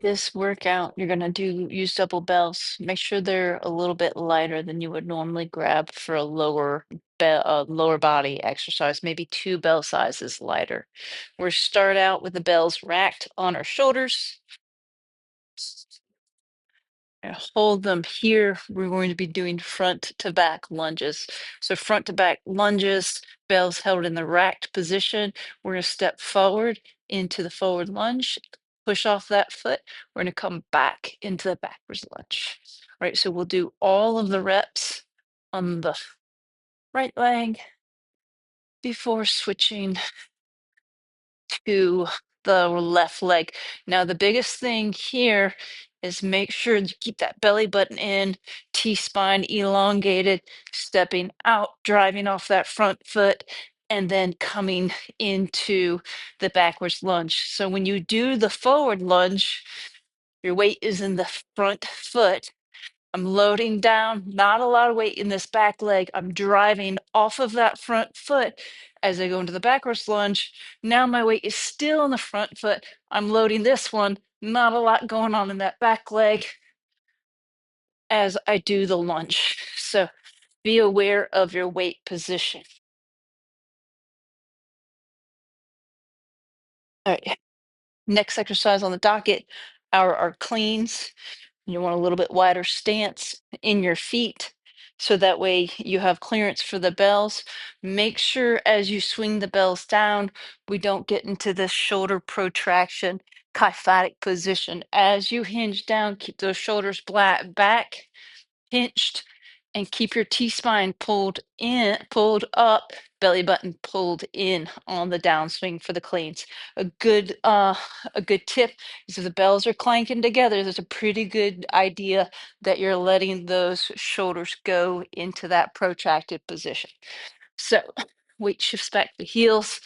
This workout, you're gonna use double bells. Make sure they're a little bit lighter than you would normally grab for a lower body exercise, maybe two bell sizes lighter. We start out with the bells racked on our shoulders. And hold them here. We're going to be doing front to back lunges. So front to back lunges, bells held in the racked position. We're going to step forward into the forward lunge, push off that foot. We're going to come back into the backwards lunge. All right, so we'll do all of the reps on the right leg before switching to the left leg. Now, the biggest thing here is make sure you keep that belly button in, T-spine elongated, stepping out, driving off that front foot, and then coming into the backwards lunge. So when you do the forward lunge, your weight is in the front foot. I'm loading down, not a lot of weight in this back leg. I'm driving off of that front foot as I go into the backwards lunge. Now my weight is still in the front foot. I'm loading this one, not a lot going on in that back leg as I do the lunge. So be aware of your weight position. All right, next exercise on the docket are our cleans. You want a little bit wider stance in your feet so that way you have clearance for the bells. Make sure as you swing the bells down, we don't get into this shoulder protraction, kyphatic position. As you hinge down, keep those shoulders back, pinched, and keep your T-spine pulled up, belly button pulled in on the downswing for the cleans. A good tip is if the bells are clanking together, there's a pretty good idea that you're letting those shoulders go into that protracted position. So weight shifts back to heels.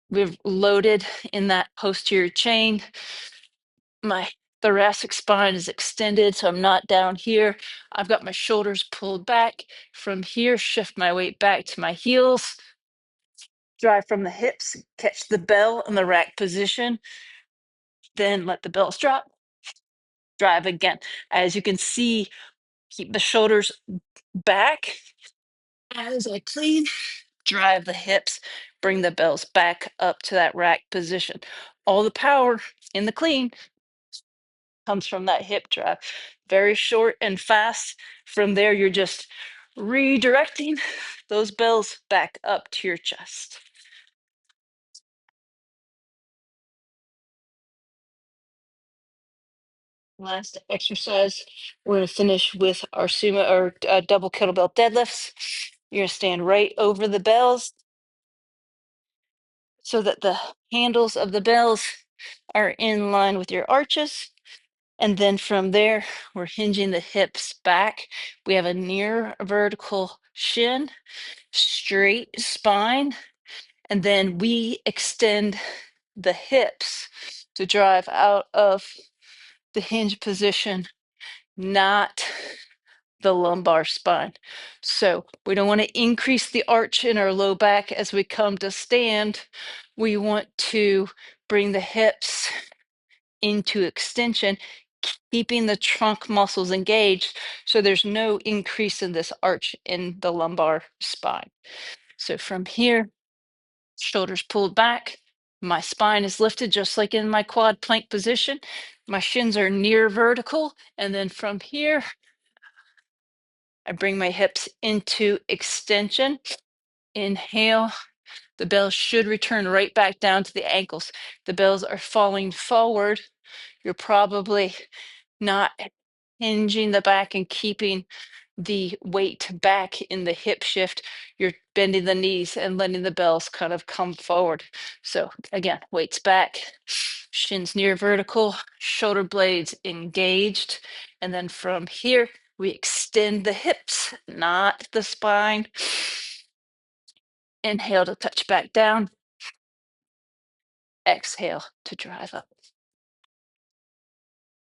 We've loaded in that posterior chain. My thoracic spine is extended, so I'm not down here. I've got my shoulders pulled back. From here, shift my weight back to my heels. Drive from the hips, catch the bell in the rack position. Then let the bells drop. Drive again. As you can see, keep the shoulders back. As I clean, drive the hips, bring the bells back up to that rack position. All the power in the clean comes from that hip drive. Very short and fast. From there, you're just redirecting those bells back up to your chest. Last exercise, we're going to finish with our sumo or double kettlebell deadlifts. You're going to stand right over the bells so that the handles of the bells are in line with your arches. And then from there, we're hinging the hips back. We have a near vertical shin, straight spine, and then we extend the hips to drive out of the hinge position, not the lumbar spine. So we don't want to increase the arch in our low back as we come to stand. We want to bring the hips into extension, keeping the trunk muscles engaged so there's no increase in this arch in the lumbar spine. So from here, shoulders pulled back, my spine is lifted just like in my quad plank position. My shins are near vertical. And then from here, I bring my hips into extension. Inhale. The bells should return right back down to the ankles. The bells are falling forward. You're probably not hinging the back and keeping the weight back in the hip shift. You're bending the knees and letting the bells kind of come forward. So again, weights back, shins near vertical, shoulder blades engaged. And then from here, we extend the hips, not the spine. Inhale to touch back down. Exhale to drive up.